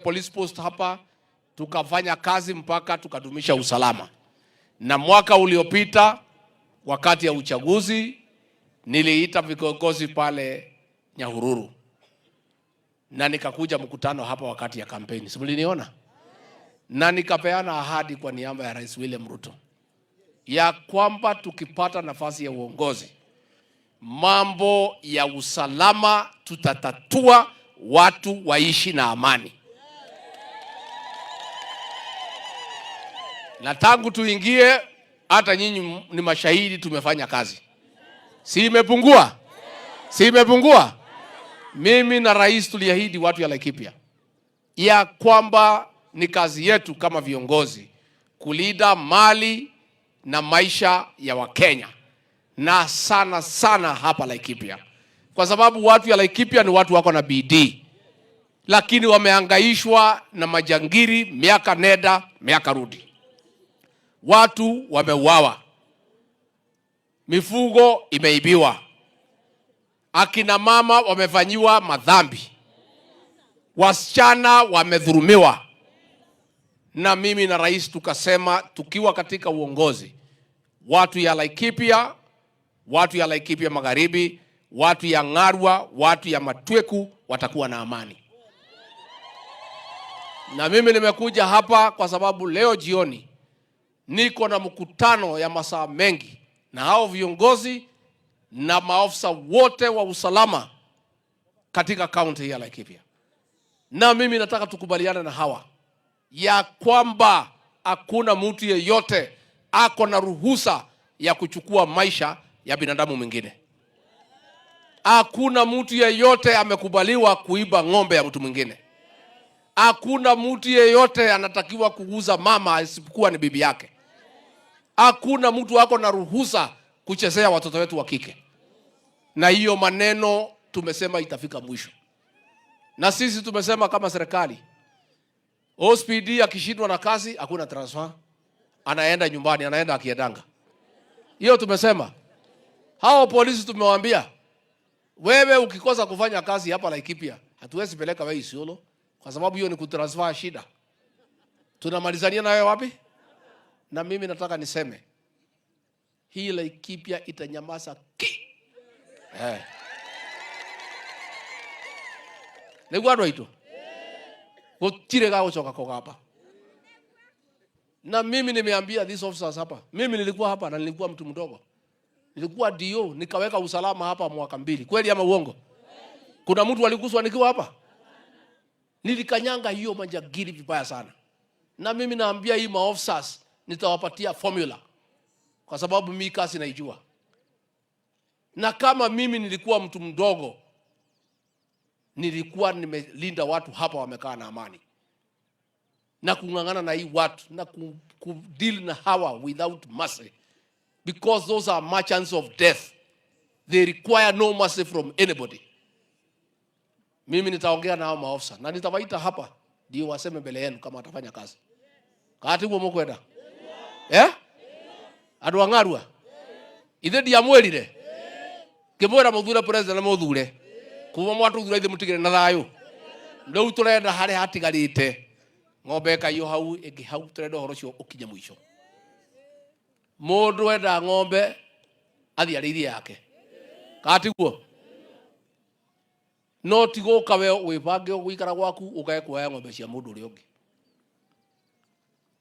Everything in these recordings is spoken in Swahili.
police post hapa, tukafanya kazi mpaka tukadumisha usalama. Na mwaka uliopita wakati ya uchaguzi niliita viongozi pale Nyahururu na nikakuja mkutano hapa wakati ya kampeni. Simuliniona? Na nikapeana ahadi kwa niaba ya Rais William Ruto ya kwamba tukipata nafasi ya uongozi, mambo ya usalama tutatatua, watu waishi na amani. Na tangu tuingie, hata nyinyi ni mashahidi, tumefanya kazi. Si imepungua? Si imepungua? Mimi na rais tuliahidi watu ya Laikipia ya kwamba ni kazi yetu kama viongozi kulinda mali na maisha ya Wakenya, na sana sana hapa Laikipia, kwa sababu watu ya Laikipia ni watu wako na bidii, lakini wamehangaishwa na majangiri miaka nenda miaka rudi. Watu wameuawa, mifugo imeibiwa, akina mama wamefanyiwa madhambi, wasichana wamedhulumiwa. Na mimi na rais tukasema tukiwa katika uongozi, watu ya Laikipia, watu ya Laikipia Magharibi, watu ya Ngarwa, watu ya Matweku watakuwa na amani. Na mimi nimekuja hapa kwa sababu leo jioni niko na mkutano ya masaa mengi na hao viongozi na maofisa wote wa usalama katika kaunti ya Laikipia. Na mimi nataka tukubaliane na hawa ya kwamba hakuna mtu yeyote ako na ruhusa ya kuchukua maisha ya binadamu mwingine. Hakuna mtu yeyote amekubaliwa kuiba ng'ombe ya mtu mwingine. Hakuna mtu yeyote anatakiwa kuuza mama isipokuwa ni bibi yake. Hakuna mtu wako na ruhusa kuchezea watoto wetu wa kike. Na hiyo maneno tumesema itafika mwisho. Na sisi tumesema kama serikali, OSPD akishindwa na kazi hakuna transfer, anaenda nyumbani, anaenda akiendanga. Hiyo tumesema. Hao polisi tumewaambia, wewe ukikosa kufanya kazi hapa Laikipia, hatuwezi peleka wewe Isiolo, kwa sababu hiyo ni kutransfer shida. Tunamalizania na wewe wapi? Na mimi nataka niseme, hii Laikipia itanyamaza ki. Negwado ito. Gutire ga uchoka kwa hapa. Na mimi nimeambia these officers hapa. Mimi nilikuwa hapa na nilikuwa mtu mdogo. Nilikuwa DO, nikaweka usalama hapa mwaka 2. Kweli ama uongo? Kuna mtu alikuswa nikiwa hapa? Nilikanyanga hiyo majagiri vibaya sana. Na mimi naambia hii maofficers nitawapatia formula, kwa sababu mimi kazi naijua. Na kama mimi nilikuwa mtu mdogo, nilikuwa nimelinda watu hapa wamekaa na amani, na kungangana na hii watu na kudeal na hawa without mercy, because those are merchants of death. They require no mercy from anybody. Mimi nitaongea na hao maofisa na nitawaita hapa ndio waseme mbele yenu kama watafanya kazi. Kati huo mkwenda? Andu a Ngarwa ithe dia mwelire kimwera muthura president na muthure kuva mwatuthura ithe mutigire na thayu. Riu turenda hari hatigarite ng'ombe kayo hau ingi hau, turenda horo cio ukinye mwisho. Mundu enda ng'ombe athia rithi yake. Kati guo no tigo kawe wibange gwikara gwaku ukae kuoya ng'ombe cia mundu uri ungi,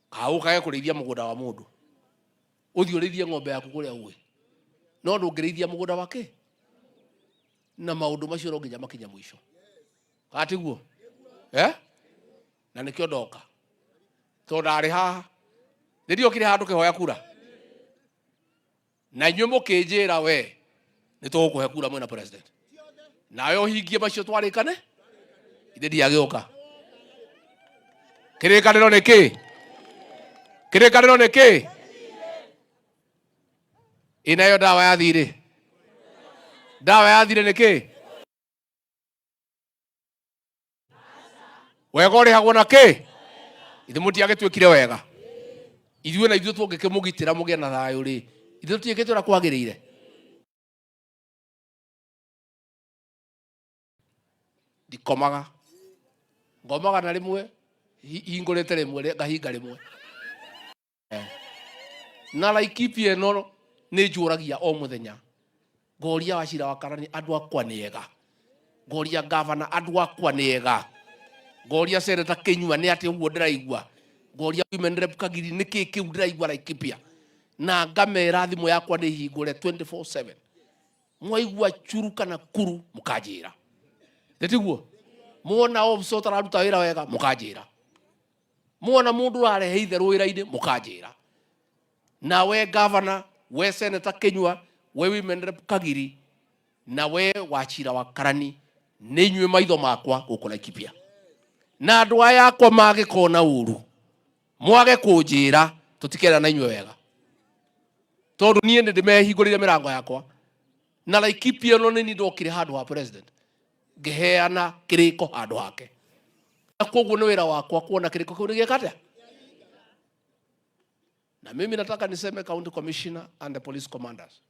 kau kae kurithia mugunda wa mundu, uthio rithie ng'ombe yaku kuria uwe, no ndungirithia mugunda wake. Na maundu macio ro nginya makinya mwisho. Kati guo na nikio ndoka to ndari haha ndio kire handu kihoya kura, na inyuĩ mũkĩnjĩra we nĩ tũgũkũhe kura mwena president, nawe ũhingie macio twarĩkane. Ithe ndiagĩũka. Kĩrĩkanĩro nĩ kĩ? Kĩrĩkanĩro nĩ kĩ? Inayo dawa ya thirĩ. Dawa ya thirĩ nĩ kĩ? Wega ũrĩhagwo na kĩ? Ithe mũtiagĩtuĩkire wega. Ithuĩ na ithuĩ tũngĩkĩmũgitĩra mũgĩe na thayũ rĩ, ithuĩ tũtiĩkĩte ũrĩa kwagĩrĩire. Ndikomaga ngomaga na rimwe hingurite rimwe ngahinga rimwe na Laikipia no ni njuragia o muthenya ngoria Wachira wa Karani andu akwa ni ega ngoria governor andu akwa ni ega ngoria Senator Kinyua ni ati uguo ndiraigua ngoria women rep Kagiri niki kiu ndiraigua Laikipia na ngamera thimu yakwa ni hingure 24/7 mwaigua churu kana kuru mukajira ndetiguo muona officer tararuta wira wega mukajira muona mundu arehe itheru wira-ini mukajira na we governor we Senator Kinyua we women rep Kagiri na we Wachira wa Karani ni nywe maitho makwa guku Laikipia na andu aya akwa mage kona uru mwage kunjira tutikera na inywe wega tondu nie ndimehingurire mirango yakwa na Laikipia no ni ndokire handu ha president ngeheana kiriko handu hake na koguo ni wira wakwa kuona kiriko kiu gikate na mimi nataka niseme county commissioner and the police commanders,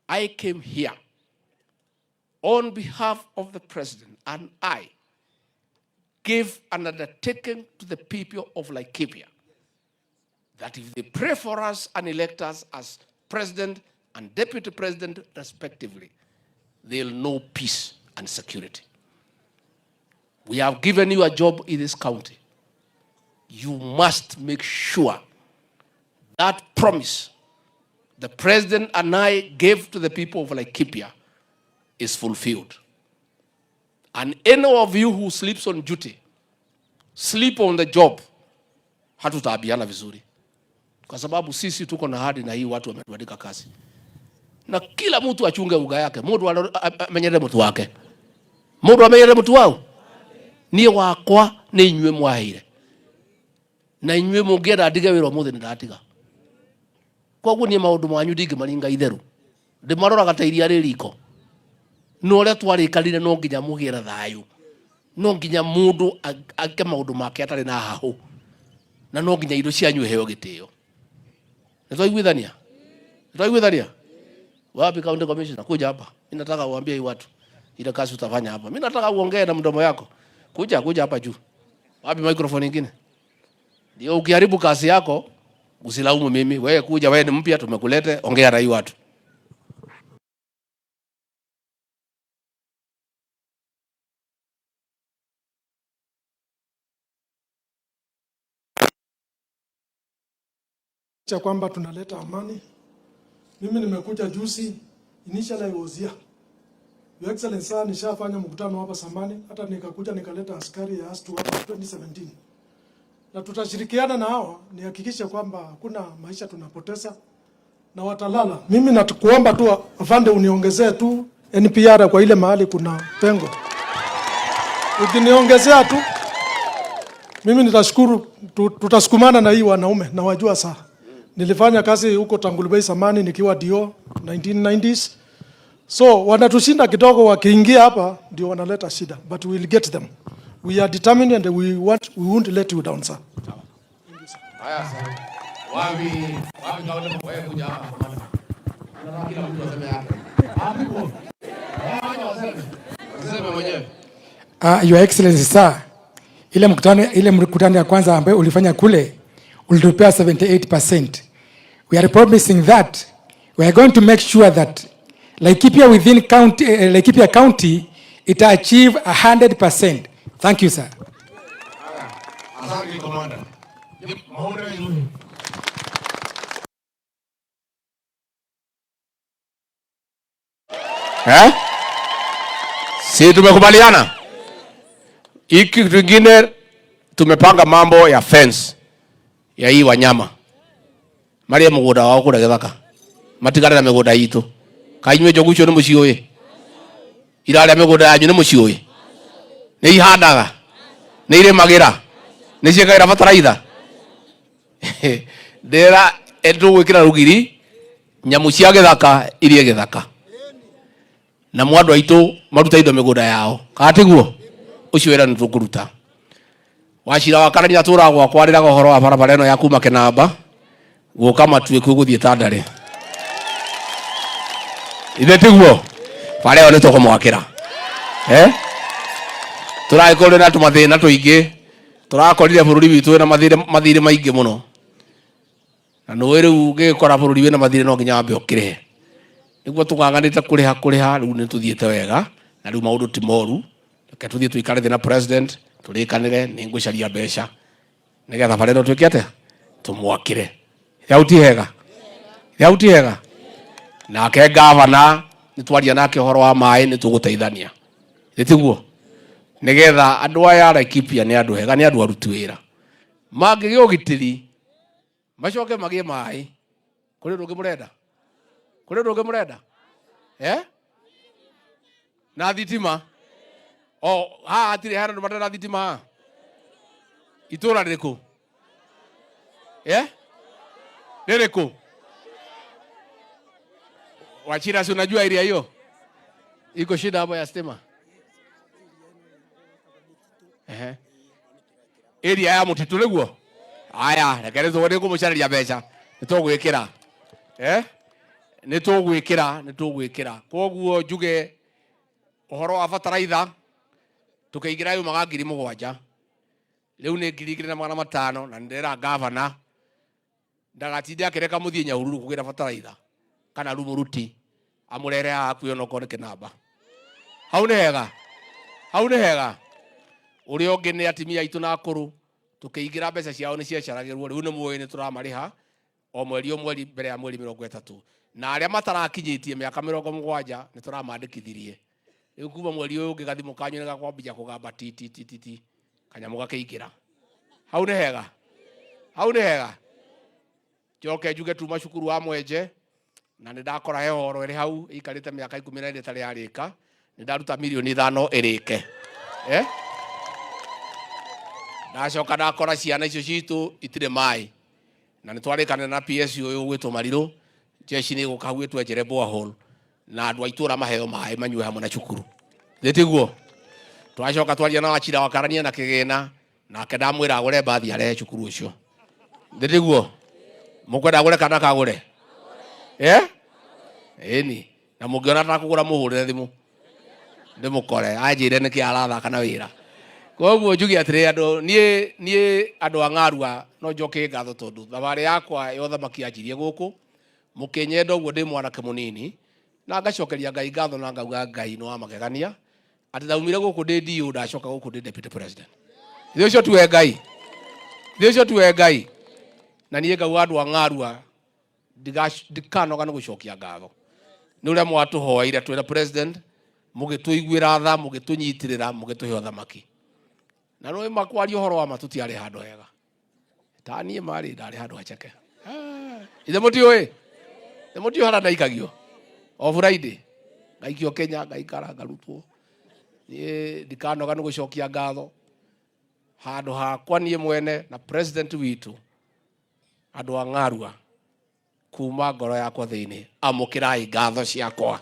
I came here on behalf of the president and I gave an undertaking to the people of Laikipia that if they pray for us and elect us as president and deputy president respectively, they'll know peace and security. We have given you a job in this county. You must make sure that promise the president and I gave to the people of Laikipia is fulfilled. And any of you who sleeps on duty, sleep on the job, hatutaambiana vizuri. Kwa sababu sisi tuko na hadi na hii watu wametuandika kazi. Na kila mtu achunge uga yake. Mundu amenyere mtu wake. Mundu amenyere mtu wao. Niye wakwa ni inywe mwaire. Na inywe mungienda ndige wira muthe ndatiga. Koguo nie maundu manyu ndingi maringa itheru. Ndimarora gata iria ririko. No ria twarikarire no nginya mugira thayu. No nginya mundu ake maundu make atari na hahu. Na no nginya indo cianyu heo gitio. Nitwaiguithania? Nitwaiguithania? Wapi county commissioner? Kuja hapa. Mimi nataka uambie hii watu ile kazi utafanya hapa. Mimi nataka uongee na mdomo yako. Kuja hapa juu. Wapi microphone nyingine? Ndio ukiharibu kazi yako usilaumu mimi. Wewe kuja, wewe ni mpya, tumekulete, ongea na hii watu. Cha kwamba tunaleta amani. Mimi nimekuja juzi, initially I was here. Your Excellency, nishafanya mkutano hapa Samani, hata nikakuja nikaleta askari ya astu hapa 2017. Na tutashirikiana na hao nihakikishe kwamba hakuna maisha tunapoteza na watalala. Mimi nakuomba tu afande uniongezee tu NPR kwa ile mahali kuna pengo. Ukiniongezea tu mimi nitashukuru, tutasukumana na hii wanaume na wajua saa. Nilifanya kazi huko Tangulubei Samani nikiwa DO 1990s. So wanatushinda kidogo, wakiingia hapa ndio wanaleta shida, but we will get them. We are determined and we won't let you down, sir. Haya sasa. Wapi kaona wewe kuja hapa. Na kila mtu aseme yake. Hapo. Waseme mwenyewe. Your Excellency sir, ile mkutano ya kwanza ambayo ulifanya kule ulitupea 78%. We are promising that we are going to make sure that Laikipia within county, Laikipia County, it achieve 100%. Thank you, sir. Asante Commander. Si tumekubaliana? Hiki kitu kingine tumepanga mambo ya fence ya hii wanyama. Maria mugoda wao kura githaka. Matigara na mugoda yitu. Kainywe jogucho ni mucioi. Irare mugoda yanyu ni mucioi. Ni ihandaga. Ni ire magira. Ni ciekaira bataraitha. Ndera endu gwikira rugiri nyamu cia githaka irie githaka. Na mwandu aitu maruta indo miguda yao. Katiguo ucio wira ni tukuruta. Wachira wa Karani atura gwakwa rira gohoro wa barabara eno ya kuma Kinamba guka matue kuguthie Tandare. Ithe tiguo pale one to kumwakira turakorire na tumathina tuingi turakorire bururi witu na mathire maingi muno na no riu ngikora bururi wina mathire no nginya ambe okire niguo tugaganite kuriha riu ni tuthiete wega na riu maundu ti moru reke tuthie tuikare na president turikanire ni ngucaria mbeca nigetha barero twikete tumwakire yauti hega nake gavana nitwaria nake horo wa mai nituguteithania itiguo nigetha andu aya Laikipia ni andu hega ni andu aruti wira mangige ugitiri macoke magie mai kuri rungi murenda na thitima atire hana matara thitima itura ririku ririku Wachira, si unajua area hiyo iko shida hapo ya stima area ya mutitu niguo aya rekere tuone kumucariria mbeca nitugwikira koguo njuge uhoro wa bataraitha tukaigira yu maga 7,000 riu ni 2,500 na ndera gavana ndagatinde akireka muthie Nyahururu kugira bataraitha kana rumuruti amurere haku yo noko nike namba hau ni hega uri ongi ni atimia itu na akuru tukiigira mbeca ciao ni ciacaragirwo riu ni muoyo ni turamariha o mweri mbere ya mweri 30 na aria matarakinyitie miaka 70 ni turamandikithirie riu kuma mweri uyu ungi gathimu kanyu ni gakwambia kugamba ti kanyamu gakiingira hau ni hega njoke njuge tuma cukuru wa Mwenje na ndakora he horo iri hau ikarite miaka 12 tari yarika ndaruta milioni 5 irike ndacoka ndakora ciana icio citu itire mai na nitwarikana na PSU uyu gwitwo Mariru jeshi ni guka gwitwo enjere borehole na andu aitura maheo mai manyue hamwe na cukuru thitiguo twacoka twaria na Wachira wakarania na kigina nake ndamwira agure bathi arehe cukuru ucio thitiguo mukwenda agure kana kagure eni na mungiona ta kugura muhurire thimu ndimukore anjire niki arathaka na wira koguo njugi atire andu nie andu ang'arua no njoke ngatho tondu thabari yakwa yothe makianjirie guku mukinyenda uguo ndi mwanake munini na ngacokeria Ngai ngatho na ngauga Ngai no amagegania ati ndaumire guku ndi DU ndacoka guku ndi deputy president thiocio tuwe Ngai na nie ngauga andu ang'arua ndikanoga ni gucokia ngatho ni uria mwatuhoire twina president mugituiguira tha mugitunyitirira mugituhe othamaki na no makwaria horo wa matuti ari handu hega tanie mari ndari handu hacheke ithe mutio hara ndaikagio o Friday ngaikio Kenya ngaikara ngarutwo ni ndikanoga ni gucokia ngatho handu hakwa nie mwene na president witu andu ang'arua kuma ngoro yakwa thiini amukirai ngatho ciakwa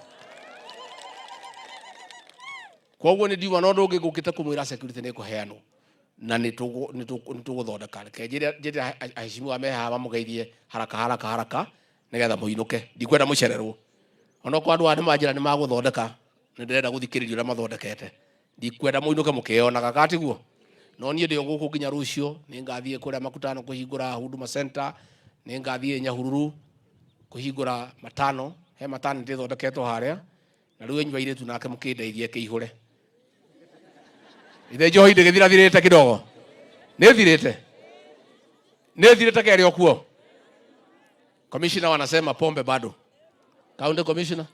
koguo ni ndiuma no ndungi ngukite kumwira security ni kuheanwo na ni tuguthondeka reke njire aheshimiwa meha mamugeithie haraka nigetha muinuke ndikwenda mucererwo ono kwa andu andi manjira ni maguthondeka ni ndirenda guthikiriria uria mathondekete ndikwenda muinuke mukionaga katiguo no nie ndio guku nginya rucio ni ngathie kuria makutano kuhingura Huduma Center ni ngathie Nyahururu kuhingura matano he matano ndithondeketwo haria na riu enywa iretu nake mukindeithie kiihure ithe njohi ndigithirathirite kidogo nithirite keri okuo commissioner wanasema pombe bado county commissioner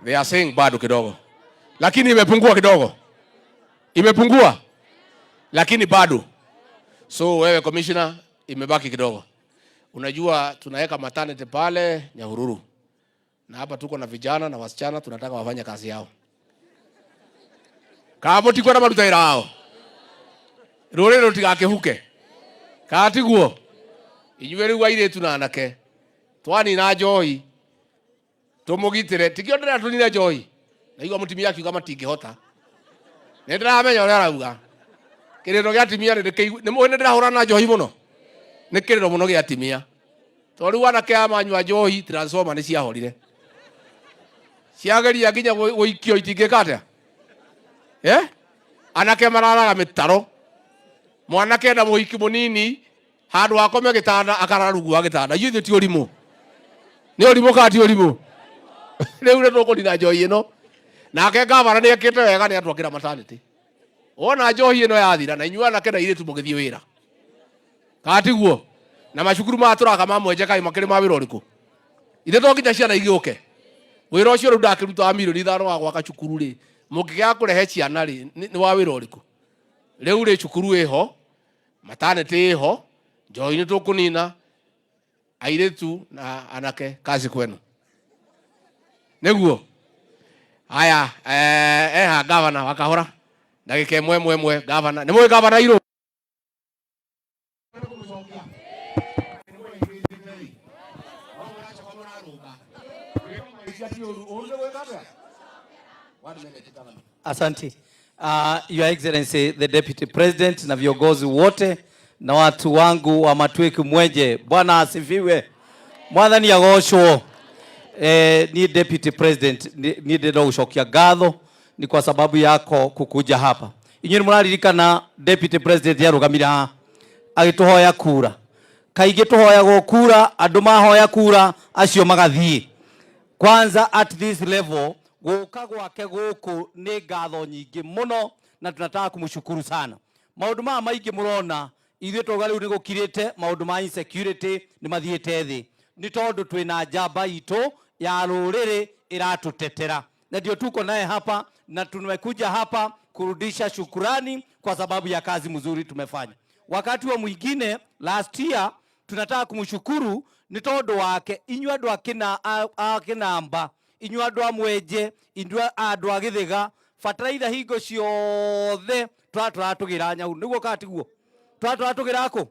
they are saying bado kidogo lakini imepungua lakini bado so wewe commissioner imebaki kidogo. Unajua tunaweka maternity pale Nyahururu na hapa tuko na vijana na wasichana tunataka wafanye kazi yao kabo tiko na maruta irao rore rutigakihuke katiguo inyueri waire tunanake twani na njohi tumugitire tikiondera tunina njohi na igwa mutimia akiuga matingihota nindramenya uria arauga kiriro gia timia ni mwene ndirahura na njohi muno ni kiriro muno gia timia to riu anake amanywa njohi transformer ni ciahorire ciageria nginya guikio itingikate anake mararaga mitaro mwanake na muhiki munini handu akome gitanda akararugwa gitanda yithe ti urimu ni urimu ka ti urimu riu ne tukunina njohi ino nake gavana ni ekite wega ni atwakira maternity ona njohi ino yathira na inyuana anake na iritu mugithie wira katiguo na macukuru maturaka mamwenje kai makiri ma wira uriku ithe to nginya ciana igiuke wira ucio riu ndakiruta wa milioni 5 wa gwaka cukuru ri mungigea kurehe ciana ri ni wa wira uriku riu ri cukuru iho maternity iho njohi ni tukunina airetu na anake kazi kwenu neguo haya gavana wakahora ndagike mwe gavana ni mwe gavana iro Asante. Your Excellency the Deputy President na viongozi wote na watu wangu wa Matwiki Mwenje, Bwana asifiwe. Mwathani agoshwo. Ni Deputy President ni ndenda gucokia ngatho ni kwa sababu yako kukuja hapa. Inyuĩ mũraririkana Deputy President yarugamire ha agituhoya kura. Kaingĩ tuhoyagwo kura, andu mahoya kura acio magathie. Kwanza at this level guka gwake guku ni ngatho nyingi muno na tunataka kumshukuru sana. Maundu maya maingi murona ithuĩ tauga riu ni gukirite maundu ma insecurity ni mathiĩte thĩ ni tondu twina njamba itu ya ruriri iratutetera na ndio tuko naye hapa na tumekuja hapa kurudisha shukurani kwa sababu ya kazi mzuri tumefanya. Wakati wa mwingine last year tunataka kumshukuru ni tondu wake inyua andu akinamba inyua andu amwenje inyua andu agithiga fataraitha hingo ciothe turatugira nyahuru niguo katiguo turatugira ko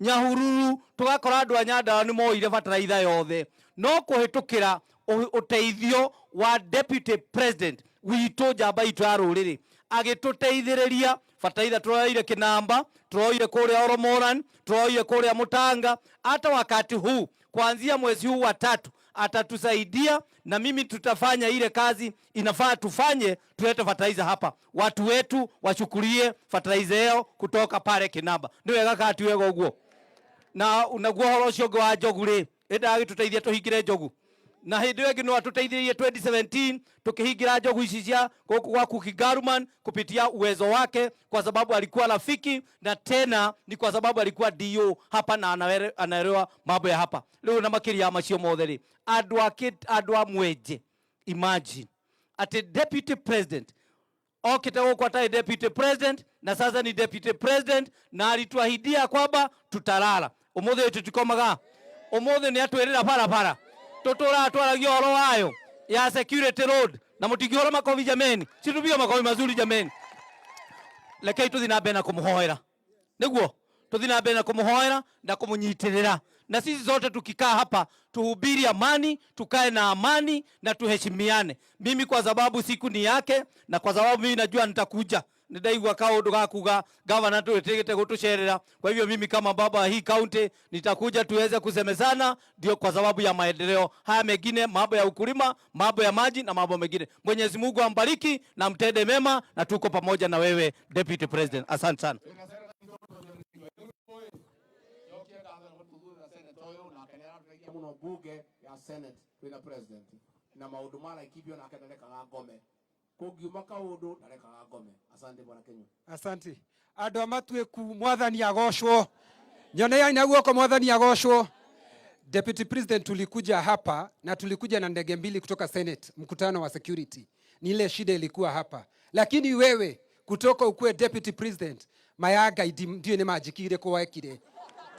nyahururu tugakora andu anyanda ni moire fataraitha yothe no kuhitukira uteithio wa Deputy President witũ njamba itũ ya rũrĩrĩ agĩtũteithĩrĩria fataraitha turoire Kinamba turoire kũrĩa Oromoran turoire kũrĩa Mutanga hata wakati huu kuanzia mwezi huu wa 3 atatusaidia na mimi tutafanya ile kazi inafaa tufanye tulete fataraitha hapa watu wetu wachukulie fataraitha yao kutoka pale Kinamba nĩ wega kati wega ũguo na unaguo horo ũcio wa njogu rĩ ndagĩtũteithia tuhingire njogu na hindi wengi no atuteithirie 2017 tukihingira njogu ici cia kwa Kukigaruman kupitia uwezo wake kwa sababu alikuwa rafiki na tena ni kwa sababu alikuwa DO hapa na anaelewa mambo ya hapa leo na makiria macio mothe ri andu amwenje imagine ati Deputy President okite kwa tai Deputy President na sasa ni Deputy President na alituahidia kwamba tutalala umuthi tutikomaga umuthi ni atwirira para tutura twaragia oro wayo ya security road na mutingihora makovi jameni situbio makovi mazuri jameni lekei tuthi na mbere na kumuhoera niguo tuthi na mbere na kumuhoera na kumunyitirira na sisi zote tukikaa hapa tuhubiri amani tukae na amani na tuheshimiane mimi kwa sababu siku ni yake na kwa sababu mimi najua nitakuja nidaigwa kaundu gakuga governor tuetegete gutusherera kwa hivyo mimi kama baba hii county nitakuja tuweze kusemezana ndio kwa sababu ya maendeleo haya mengine mambo ya ukulima mambo ya maji na mambo mengine Mwenyezi Mungu ambariki na mtende mema na tuko pamoja na wewe Deputy President asante sana bunge ya Senate kwina president na maundu mara ikibio na akenelekaga ngome kungiuma kaundu ndarekaga ngome asante bwana Kenya asante andu Matwiku mwathani agoshwo nyone ya inaguoko mwathani agoshwo Deputy President tulikuja hapa na tulikuja na ndege mbili kutoka Senate mkutano wa security ni ile shida ilikuwa hapa lakini wewe kutoka ukue Deputy President mayaga ndio ni majikire kuwekire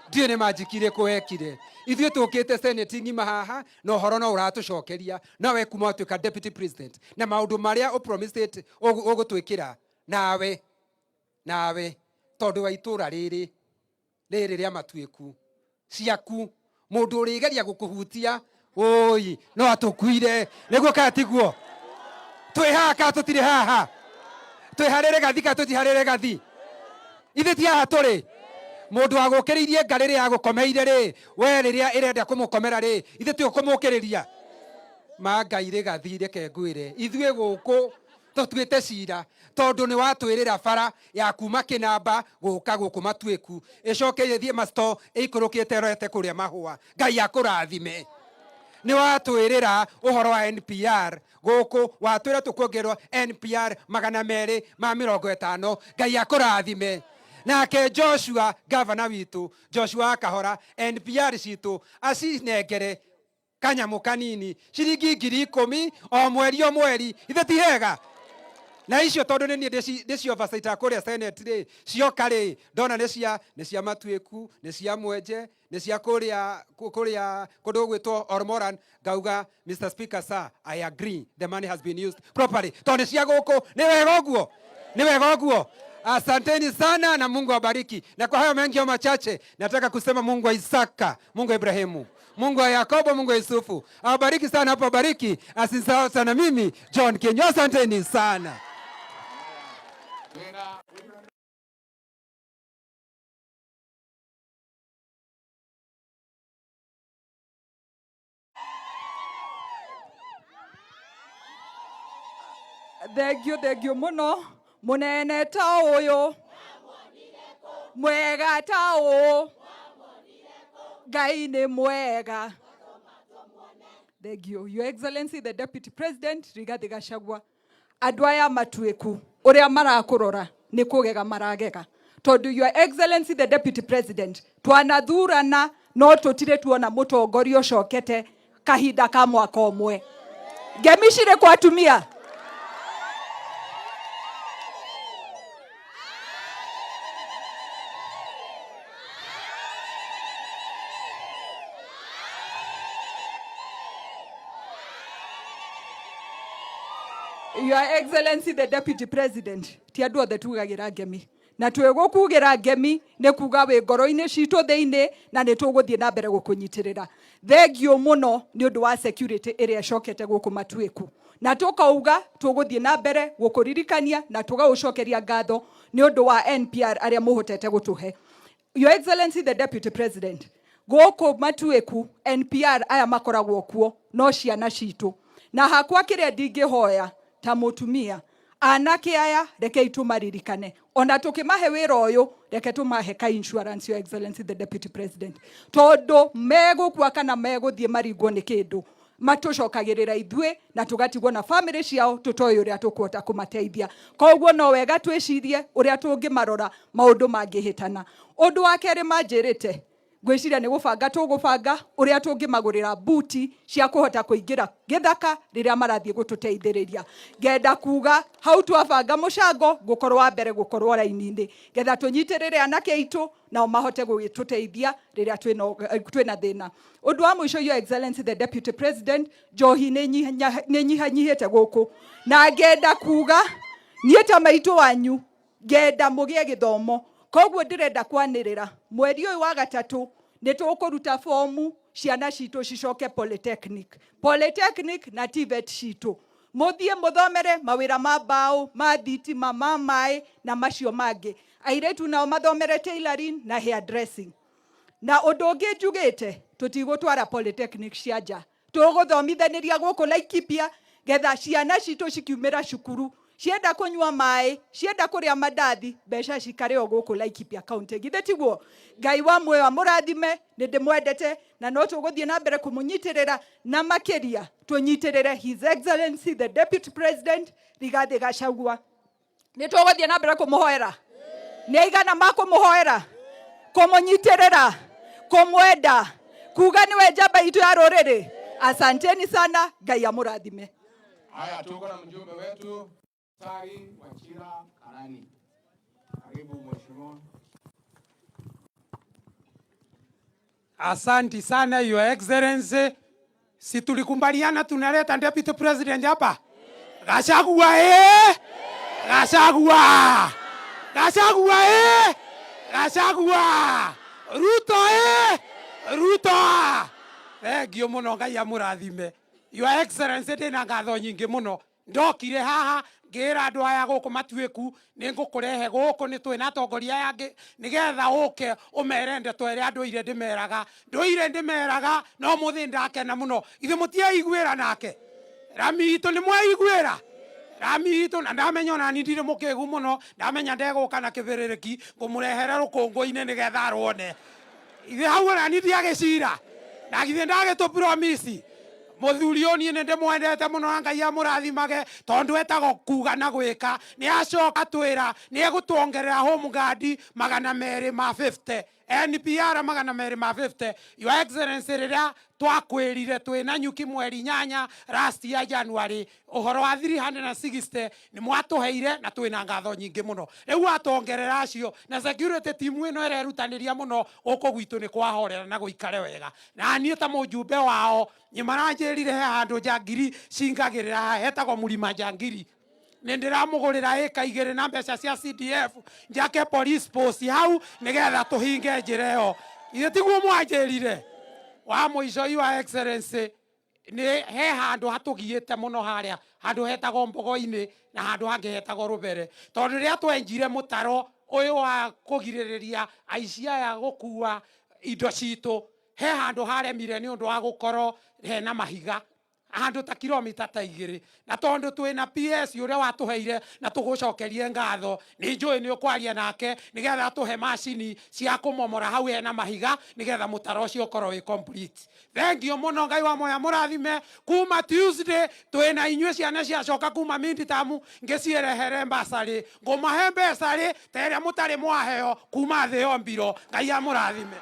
ndio ni majikire kuwekire ithuĩ tũkĩte Senate ngima haha no horo no ũratucokeria nawe kuma ũtuĩka Deputy President na maũndũ marĩa ũpromised ũgũtwĩkĩra nawe tondũ wa itũra rĩrĩ rĩa Matwiku ciaku mũndũ ũrĩgeria gũkũhutia oi no atũkuire nĩguo katiguo twĩ haha ka tũtirĩ haha twĩ harĩre gathi ka tũtiharĩre gathi ithe ti haha tũrĩ mundu agukiririe ngarire ya gukomeire ri we riria irenda kumukomera ri ithe ti ukumukiriria mangaire gathire ke ngwire ithuĩ guku tutwite cira tondu ni watwirira bara ya kuma Kinamba guka guku Matuiku icoke ithie masto ikurukite roete kuria mahua. Ngai akurathime. Ni watwirira uhoro wa NPR guku watwira tukuongerwo NPR 250. Ngai akurathime. Nake Joshua governor witu Joshua Kahora NPR citu acinengere kanyamu kanini ciringi 10,000 o mweri ithe ti hega. Na icio tondu ni ndicio oversight akuria Senate ri cioka ri ndona ni cia Matuiku ni cia Mwenje ni cia kuria kundu gwitwo Ormoran ngauga Mr Speaker sir I agree the money has been used properly tondu cia guku ni wega uguo. Asanteni sana na Mungu awabariki. Na kwa hayo mengi machache nataka kusema Mungu wa Isaka, Mungu wa Ibrahimu, Mungu wa Yakobo, Mungu wa Yusufu awabariki sana hapo, abariki asisahau sana mimi John Kenyo. Asanteni sana. Thengio muno munene ta uyu mwega ta u Ngai ni mwega. Thank you. Your Excellency the Deputy President Rigathi Gachagua, andu aya Matuiku uria marakurora ni kugega maragega tondu Your Excellency the Deputy President twanathurana no tutire tuona mutongoria ucokete kahinda ka mwaka umwe. Ngemicire kwa atumia. Your Excellency the Deputy President, ti andu othe tugagira ngemi na twigukugira ngemi ni kuga wi ngoro-ini citu thiini na ni tuguthie na mbere gukunyitirira. Thengio muno ni undu wa security iria icokete guku Matuiku na tukauga tuguthie na mbere gukuririkania na tugaucokeria ngatho ni undu wa NPR aria muhotete gutuhe. Your Excellency the Deputy President, guku Matuiku NPR aya makoragwo kuo no ciana citu na hakwa kiria ndingihoya ta mutumia anake aya reke itumaririkane ona tukimahe wira uyu reke tumahe ka insurance. Your Excellency the Deputy President, tondu megukua kana meguthie maringwo ni kindu matucokagirira ithue na tugatigwo na family ciao tutoy uria tukwota kumateithia. Koguo no wega twicirie uria tungimarora maundu mangihitana. Undu wa keri manjirite gwiciria ni gubanga tugubanga uria tungimagurira buti cia kuhota kuingira githaka riria marathie gututeithiriria. Ngenda kuga hau twabanga mucango gukorwa mbere gukorwa raini-ini getha tunyitirire anake itu na mahote gututeithia riria twina thina. Undu wa mwisho, Your Excellency the Deputy President, njohi ni nyihanyihite guku na ngenda kuga nie ta maitu wanyu ngenda mugie githomo. Koguo ndirenda kwanirira mweri uyu wa gatatu ni tukuruta fomu ciana citu cicoke polytechnic na TVET citu muthie muthomere mawira ma mbao ma thitima ma mai na macio mangi. Airetu nao mathomere tailoring na hairdressing. Na undu ungi njugite tutigutwara polytechnic cia nja, tuguthomithaniria guku Laikipia getha ciana citu cikiumira cukuru cienda kunywa mai, cienda kuria mandathi, mbeca cikare o guku Laikipia county. Githe tiguo? Ngai wa muoyo amurathime, ni ndimwendete na no tuguthie na mbere kumunyitirira na makiria tunyitirire His Excellency the Deputy President Rigathi Gachagua. Ni tuguthie na mbere kumuhoera. Ni aigana makumuhoera, kumunyitirira, kumwenda, kuga niwe njamba itu ya ruriri. Asanteni sana, Ngai amurathime. Haya, tuko na mjumbe wetu Tari Wachira Karani. Karibu mheshimiwa. Asante sana Your Excellency. Si tulikubaliana tunaleta Deputy President hapa? Gachagua Gachagua! Gachagua Gachagua! Ruto Ruto! Thengio muno, Ngai amurathime. Your Excellency, ndina ngatho nyingi muno. Ndokire haha ngira andu aya guku Matuiku ni ngukurehe guku ni twina atongoria yangi nigetha uke umere ndeto ire andu ire ndimeraga no muthi ndakena muno. Ithe mutia igwira nake Rami itu ni mwaigwira Ramito na ndamenya na ndire mukegu muno ndamenya ndego kana kiberereki ngumurehere rukungu-ine nigetha rwone ithe hau na nindi agicira na githe ndage to promise muthuri oni ne ndimwendete muno Ngai amurathimage tondu etago kuga na gwika ni acoka twira ni egutuongerera home guard 250 NPR 250 Your Excellency riria twakwirire twina nyuki mweri 8 last year January uhoro wa 360 ni mwatuheire na twina ngatho nyingi muno riu atongerera acio na security team ino irerutaniria muno guku gwitu ni kwahorera na guikare wega na nie ta mujumbe wao nyimaranjirire he handu njangiri cingagirira hetagwo Murima Njangiri nindiramugurira eka 2 na mbeca cia CDF njake police post hau nigetha tuhinge njira iyo ithe tiguo mwanjirire wa muico Your Excellency ni he handu hatugiite muno haria handu hetagwo Mbogo-ini na handu hangi hetagwo Rubere tondu riria twenjire mutaro uyu wa kugiririria aici aya gukua indo citu he handu haremire ni undu wa gukorwo hena mahiga handu ta kilomita ta 2 na tondu twina PS uria watuheire na tugucokerie ngatho ni njui ni ukwaria nake nigetha tuhe macini cia kumomora hau hena mahiga nigetha mutaro ucio ukorwo wi complete. Thank you muno Ngai wa moya murathime kuma Tuesday twina inyue ciana ciacoka kuma midterm ngicirehere mbasari ngumahe mbesari teria mutari mwaheo kuma thi ombiro Ngai amurathime.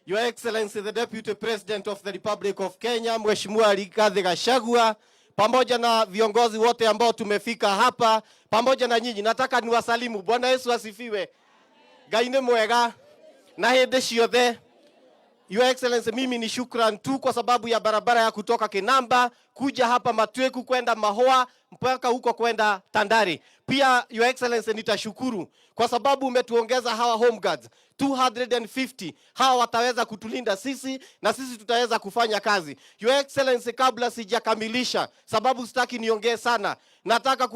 Your Excellency the Deputy President of the Republic of Kenya, Mheshimiwa Rigathi Gachagua, pamoja na viongozi wote ambao tumefika hapa, pamoja na nyinyi, nataka niwasalimu. Bwana Yesu asifiwe. Ngai ni mwega na hindi ciothe. Your Excellency, mimi ni shukran tu kwa sababu ya barabara ya kutoka Kinamba kuja hapa Matweku kwenda Mahoa mpaka huko kwenda Tandari. Pia Your Excellency, nitashukuru kwa sababu umetuongeza hawa home guards 250. Hawa wataweza kutulinda sisi na sisi tutaweza kufanya kazi. Your Excellency, kabla sijakamilisha, sababu sitaki niongee sana, nataka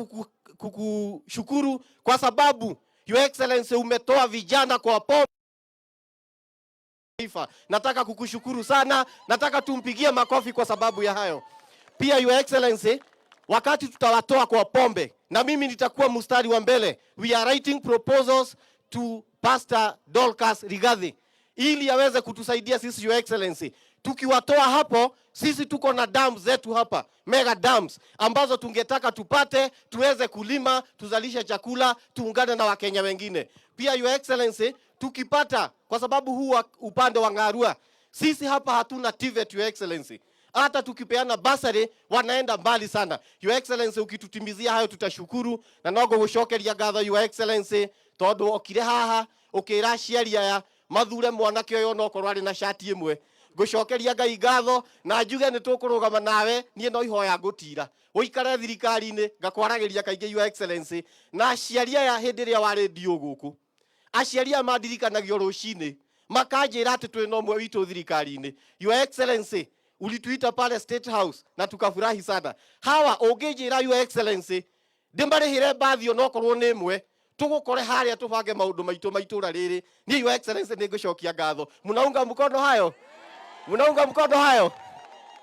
kukushukuru kwa sababu Your Excellency umetoa vijana kwa pombe. Nataka kukushukuru sana, nataka tumpigie makofi kwa sababu ya hayo. Pia Your Excellency, wakati tutawatoa kwa pombe, na mimi nitakuwa mstari wa mbele, we are writing proposals to Pastor Dorcas Rigathi ili aweze kutusaidia sisi. Your Excellency, tukiwatoa hapo, sisi tuko na dams zetu hapa, mega dams ambazo tungetaka tupate tuweze kulima, tuzalishe chakula, tuungane na Wakenya wengine. Pia Your Excellency, tukipata, kwa sababu huu upande wa Ngarua, sisi hapa hatuna TVET. Your Excellency, hata tukipeana basari wanaenda mbali sana. Your Excellency, ukitutimizia hayo tutashukuru na nogo gushokeria ngatho. Your Excellency, tondu okire haha ukira aciari aya mathure mwanake uyu no korwo ari na shati imwe, ngucokeria Ngai ngatho na njuge ni tukurugama nawe, nie no ihoya ngutira uikare thirikari-ini ngakwaragiria kaingi. Your Excellency, na aciari aya hindi ria wa radio guku, aciari aya mandirikanagio rucini makanjira ati twi no mwe witu thirikari-ini. Your Excellency, ulituita pale State House na tukafurahi sana. Hawa unginjira Your Excellency ndimarihire bathi no korwo ni mwe tugukore haria tubange maundu maitu maitura riri. Ni Your Excellency ni ngucokia ngatho. Munaunga mkono hayo? Munaunga mkono hayo?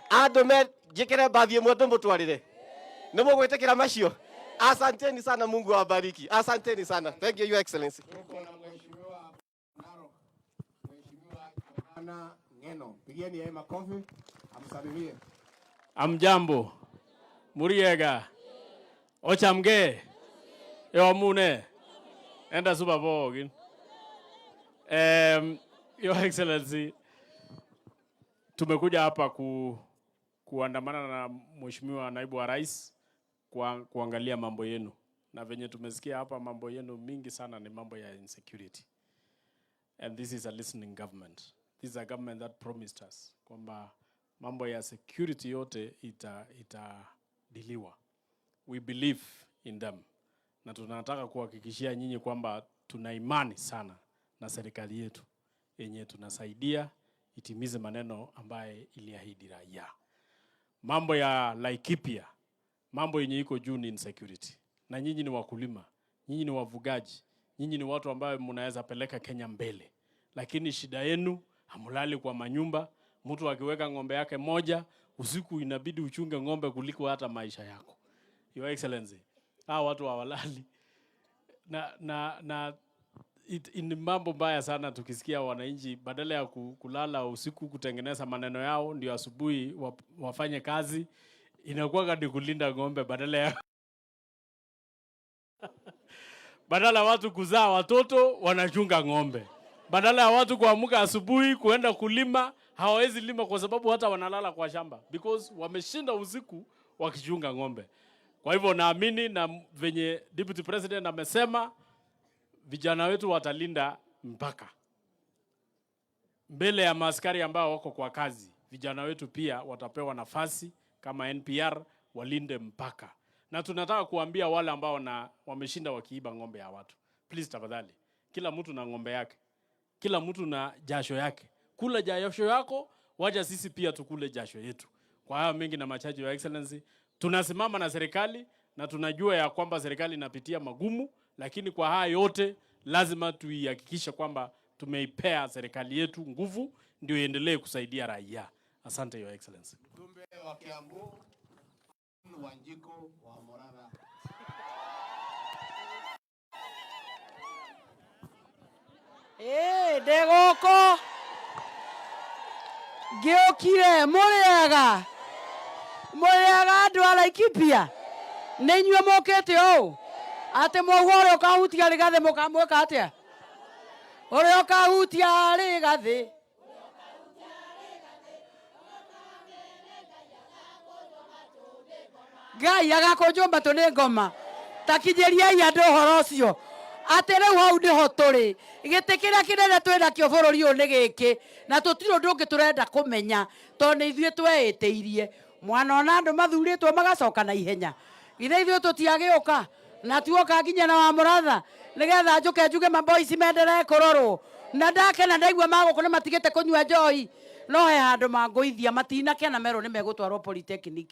Andu me jikire bathi imwe tumutwarire ni mugwitikira macio? Asanteni sana, Mungu awabariki. Asanteni sana. Thank you Your Excellency. Pigieni yeye makofi, amsalimie. Amjambo. Muriega. Ochamge. Yomune. Enda super bogin. Your Excellency, tumekuja hapa kuandamana na Mheshimiwa Naibu wa Rais kuangalia mambo yenu. Na venye tumesikia hapa mambo yenu mingi sana ni mambo ya insecurity. And this is a listening government. This is a government that promised us kwamba mambo ya security yote itadiliwa. We believe in them. Na tunataka kuhakikishia nyinyi kwamba tuna imani sana na serikali yetu yenye tunasaidia itimize maneno ambaye iliahidi raia. Mambo ya Laikipia, mambo yenye iko juu ni insecurity. Na nyinyi ni wakulima, nyinyi ni wafugaji, nyinyi ni watu ambao mnaweza peleka Kenya mbele. lakini shida yenu hamulali kwa manyumba. Mtu akiweka ng'ombe yake moja, usiku inabidi uchunge ng'ombe kuliko hata maisha yako. Your Excellency, hawa watu hawalali. Ni mambo mbaya sana tukisikia wananchi badala ya kulala usiku kutengeneza maneno yao ndio asubuhi wafanye kazi, inakuwa ni kulinda ng'ombe badala watu kuzaa watoto wanachunga ng'ombe. Badala ya watu kuamka asubuhi kuenda kulima, hawawezi lima kwa sababu hata wanalala kwa shamba because wameshinda usiku wakichunga ng'ombe. Kwa hivyo naamini na venye Deputy President amesema vijana wetu watalinda mpaka. Mbele ya maaskari ambao wako kwa kazi, vijana wetu pia watapewa nafasi kama NPR walinde mpaka. Na tunataka kuambia wale ambao wameshinda wakiiba ng'ombe ya watu. Please tafadhali, kila mtu na ng'ombe yake. Kila mtu na jasho yake. Kula jasho yako, wacha sisi pia tukule jasho yetu. Kwa haya mengi na machache, Your Excellency, tunasimama na serikali na tunajua ya kwamba serikali inapitia magumu, lakini kwa haya yote lazima tuihakikishe kwamba tumeipea serikali yetu nguvu ndio iendelee kusaidia raia. Asante, Your Excellency. Mjumbe wa Kiambu, Wanjiko wa Morara. Degoko Geokire Moriaga andu a Laikipia nä inyuä må kä te å atä mwoguo å rä a å kahutia Rigathi må kamwä ka atä a å rä a å kahutia Rigathi Ngai agakå njå matå nä ngoma takinyä riai andå å horo å cio atä rä u hau nä ho tå rä gä tä kä rä a kä nene twä nakio bå rå ri å yå nä gä kä na tå tirå ndå ngä tå renda kå menya tondå nä ithuä tweä tä irie mwana ona andå mathurä two magacoka na ihenya ithe ithuä tå tiagä å ka na tuoka nginya na wa må ratha nä getha njå ke njuge maboici menderee kå rorwo na ndakena ndaigua magå kå nä matigä te kå nyua njoi no he handå mangå ithia matinakena merwo nä megå twarwo polytechnic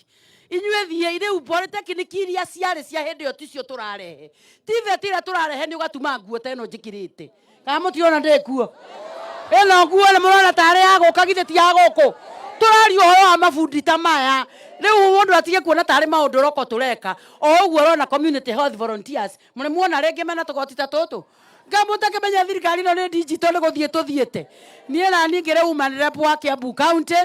inyuä thiä rä u polytechnic iria ciarä cia hä ndä ä yo ticio tå rarehe tithetire tå rarehe nä å gatuma nguo ta ä no njä kä rä te kana må tiona ndä kuo ä no nguo nä må rona tarä ya gå ka githä ti ya gå kå tå raria å horo wa mabundi ta maya rä u må ndå atige kuona tarä maå ndå roko tå reka o å guo rona community health volunteers må nä muona rä ngä mena tå goti ta tå tå ngamå takä menya thirikari no nä digital nä gå thiä tå thiä te niä nani ngä rä woman rep wa Kiambu County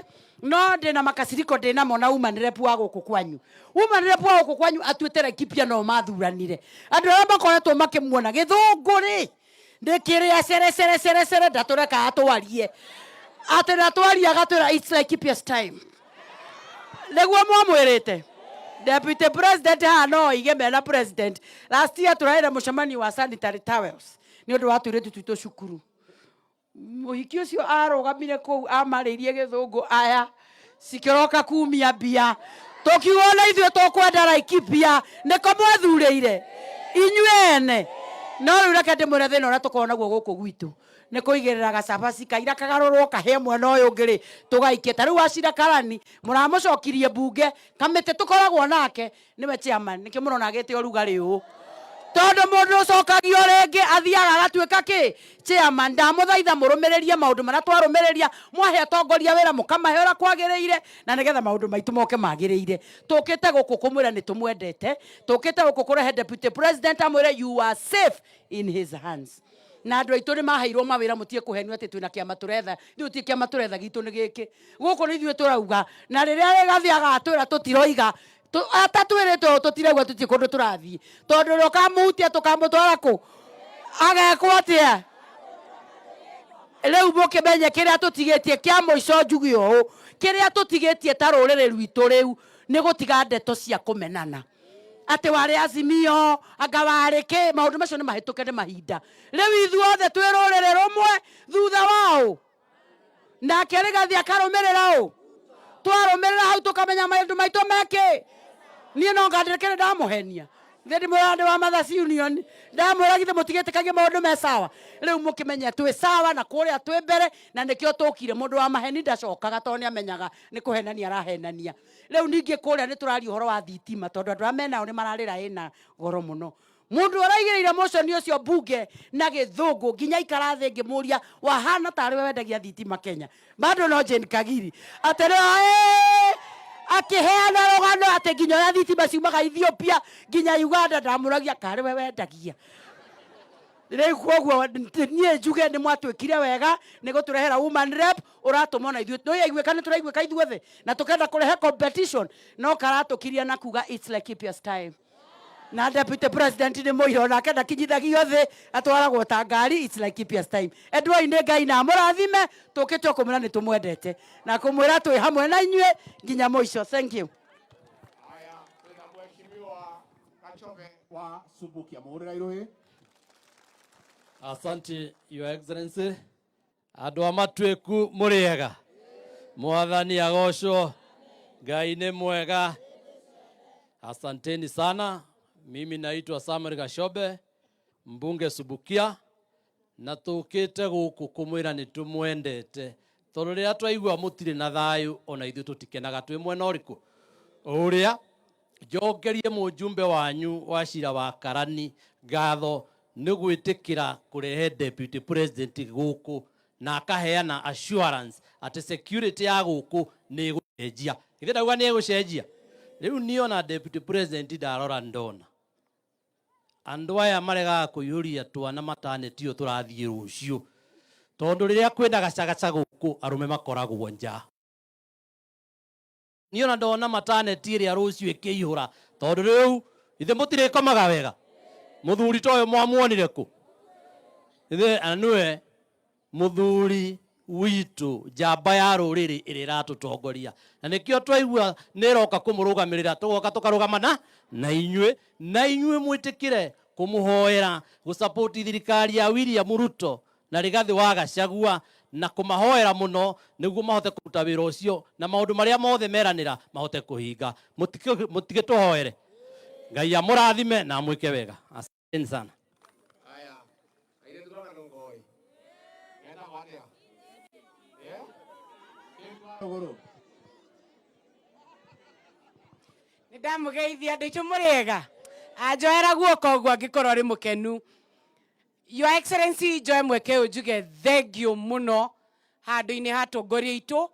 no ndä na makaciriko ndä namo na woman rep wa gå kå kwanyu woman rep wa gå kå kwanyu atuä te Laikipia no mathuranire andå arä a makoretwo makä muona gä thå ngå rä ndä kä rä a cere ndatå reka atwarie atä natwaria agatwä ra it's Laikipia's time nä guo mwamwä rä te Deputy President haha no ige mena president last year tå raä re må cemanio wa sanitary towels nä å ndå wa tå irä tu twitå cukuru må hiki å cio arå gamire kå u amarä irie gä thå ngå aya cikä roka kumia mbia tå kiuga na ithuä tå kwenda Laikipia nä ko mwethurä ire inyuä ene no rä u reke ndä mwä re thä na å rä a tå korwo naguo gå kå gwitå nä kå igä rä ra gacabaci kaira kagarå rwo kahä mwena å yå ngä rä tå gaikie ta rä u Wachira Karani må ramå cokirie mbunge kamä tä tå koragwo nake nä we chairman nä kä må rona agä te o rugarä å tondå må ndå å cokagio rä ngä athiaga agatuä ka kä chairman ndamå thaitha må rå mä rä rie maå ndå marä a twarå mä rä ria mwahe atongoria wä ra må kamahe å rä a kwagä rä ire na nä getha maå ndå maitå moke magä rä ire tå kä te gå kå kå mwä ra nä tå mwendete tå kä te gå kå kå rehe Deputy President amwä re you are safe in his hands na andå aitå nä maheirwo mawä ra må tie kå henio atä twä na kä ama tå retha rä u ti kä ama tå retha gitå nä gä kä gå kå nä ithuä tå rauga na rä rä a Rigathi agatwä ra tå tiroiga atatwä rä two tå tiregua tå tiä kå ndå tå rathiä tondå rä å kamå hutia tå kamå twara kå agekwo atä a rä u må kä menye kä rä a tå tigä tie kä a må ico njuge å å kä rä a tå tigä tie ta rå rä rä rwitå rä u nä gå tiga ndeto cia kå menana atä warä Azimio anga warä kä maå ndå macio nä mahä tå ke nä mahinda rä u ithuothe twä rå rä rä rå mwe thutha waå nake Rigathi akarå mä rä ra å twarå mä rä ra hau tå kamenya maå ndå maitå mekä niä no ngandä kä rä ndamå henia thä ndä mwä ra ndä wa Mothers Union ndamwä ra githä må tigä tä kagie maå ndå me sawa rä u må kä menye twä sawa na kå rä a twä mbere na nä kä o tå kire må ndå wa maheni ndacokaga tondå nä amenyaga nä kå henania arahenania rä u ningä kå rä a nä tå raria å horo wa thitima tondå andå arä a menao nä mararä ra ä na goro må no mundu araigireire motion ucio bunge na githungu nginya ikarathe ngimuria wahana tari we wendagia thitima Kenya bado no Jane Kagiri atere akiheana rogano ate nginya ya thitima ciumaga Ethiopia nginya Uganda ndamuragia kari we wendagia rĩu koguo niĩ njuge nĩ mwatwĩkire wega nĩ gũtũrehera woman rep ũratũmona ithuĩ tũiguĩka nĩ tũraiguĩka ithuothe na tũkenda kũrehe competition no karatũkiria na kuga it's like Kipia's time na deputy president nĩ mũira onake ndakinyithagio thĩ atwaragwo ta ngari it's like Kipia's time endwa nĩ Ngai na mũrathime tũkĩte kũmwĩra nĩ tũmwendete na kũmwĩra twĩ hamwe na inyuĩ nginya mũico. Thank you. Haya, tuna mheshimiwa Gachagua wa Subukia Mũhũrĩra Irũĩ. Asante, Your Excellency. Andũ amatweku mũrĩega. Mwathani agocwo. Ngai nĩ mwega. Asanteni sana. Mimi naitwa Samuel Gashobe, mbunge Subukia, na tũkĩte gũkũ kũmwĩra nĩ tũmwendete. Tondũ rĩrĩa twaigua mũtirĩ na thayũ ona ithuĩ tũtikenaga twĩ mwena ũrĩkũ. Ũrĩa njokerie mũjumbe wanyu wa cira wa Karani ngatho nĩ gwĩtĩkĩra kũrehe deputy president gũkũ na akaheana assurance atĩ security ya gũkũ nĩ ĩgũcenjia. Ithe ndauga nĩ ĩgũcenjia. Rĩu niĩ ona deputy president ndarora ndona. Andũ aya maregaga kũiyũria twana matanetio tũrathiĩ rũciũ. Tondũ rĩrĩa kwĩna gacagaca gũkũ arũme makoragwo nja. Niĩ ona ndona mataneti ĩrĩa rũciũ ĩkĩihũra. Tondũ rĩu ithe mũtirĩkomaga wega. Muthuri toyo mwamuonire ku ithe anwe muthuri witu njamba ya rũrĩrĩ ĩrĩa ĩratũtongoria na nĩkĩo twaigua nĩroka kũmũrũgamĩrĩra tũgoka tũkarũgamana na inyuĩ mwĩtĩkĩre kũmũhoera gũsupport thirikari ya William Ruto na Rigathi wa Gachagua na kũmahoera mũno nĩguo mahote kũruta wĩra ũcio na maũndũ marĩa mothe meranĩra mahote kũhinga. Mũtige tũhoere. Ngai amũrathime na mwĩke wega. Asante sana. Haya, ile ndona ngoi. Nenda wadia. Goro. Nĩndamugeithia andũ aitũ mũrĩega. Anjoera guoko ũguo angĩkorwo arĩ mũkenu. Your Excellency njoe mweke ũyũ njuge thengio mũno handũ-inĩ ha atongoria aitũ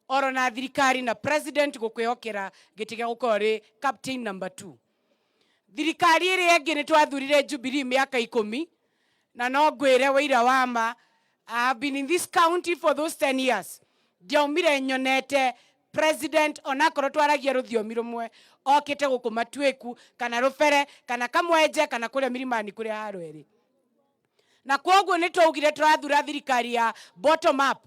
oro na thirikari na president gũkwĩhokera gĩtĩ gĩa gũkorwo arĩ captain number 2. Thirikari ĩrĩa ĩngĩ nĩ twathurire Jubilee mĩaka 10 na no ngwĩre wĩira wa ma. I have been in this county for those 10 years. Ndiaumire nyonete president onakorwo twaragia rũthiomi rũmwe okĩte gũkũ Matuĩku kana Rũbere kana Kamwenje kana kũrĩa Milimani kũrĩa Harũeri. Na kwoguo nĩ twaugire tũrathura thirikari ya bottom up.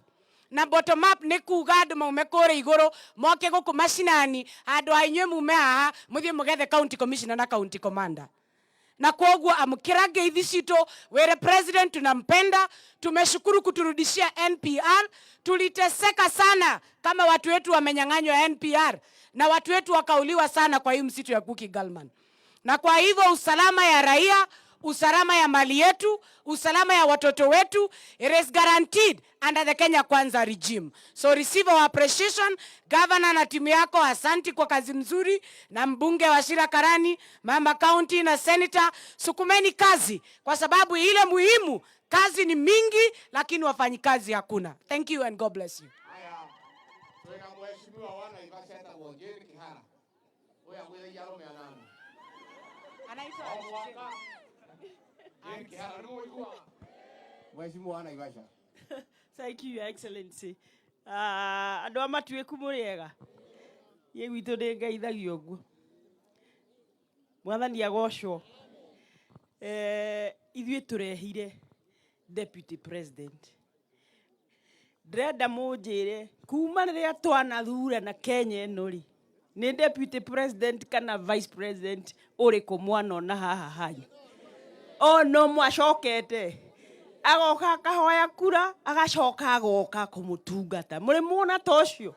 Na bottom up nĩ kuga andũ maume kũrĩa igũrũ moke gũkũ mashinani handũ ha inyuĩ mume haha mũthiĩ mũgethe county commissioner na county commander. Na kwoguo amkira ngeithi citũ were president tunampenda, tumeshukuru kuturudishia NPR, tuliteseka sana kama watu wetu wamenyang'anywa NPR na watu wetu wakauliwa sana kwa hii msitu ya Kuki Galman. Na kwa hivyo usalama ya raia, usalama ya mali yetu, usalama ya watoto wetu, it is guaranteed under the Kenya Kwanza regime. So receive our appreciation. Governor na timu yako, asanti kwa kazi mzuri, na mbunge wa Shira Karani, mama county na senator, sukumeni kazi kwa sababu ile muhimu. Kazi ni mingi lakini wafanyikazi hakuna. Thank you and God bless you. Haya, tuweka mheshimiwa wana Ivasha eta Wongeri Kihara. Oya wewe yalo meanana. Anaitwa Kihara ndio yuko. Mheshimiwa wana Ivasha. Thank you, Your Excellency. Andũ amatuĩku mũrĩega. Ye witũ nĩ ngeithagio ũguo. Mwathani agocwo. Ithuĩ tũrehire Deputy President. Ndĩrenda mũnjĩre kuma rĩrĩa twanathurana Kenya ĩno rĩ, nĩ Deputy President kana Vice President ũrĩkũ mwana ona haha hanyu. No mwacokete. Agoka akahoya kura agacoka agoka kumutungata muri muona tocio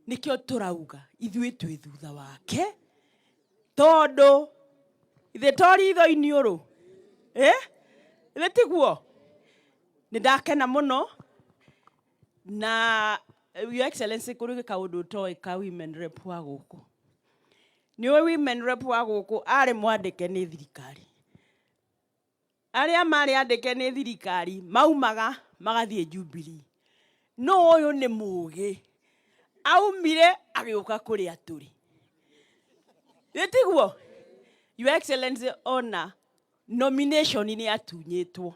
nikio turauga ithuĩ twĩ thutha wake tondu ithe tori itho-inĩ ũrũ ithe tiguo nĩ ndakena mũno na Your Excellency kũrĩ kaũndũ toĩ ka women rep wa gũkũ nĩ women rep wa gũkũ arĩ mwandĩke nĩ thirikari aria mari andike ni thirikari maumaga magathie Jubilee no uyu ni mugi aumire agiuka kuri aturi etiguo Your Excellency ona nomination ni atunyitwo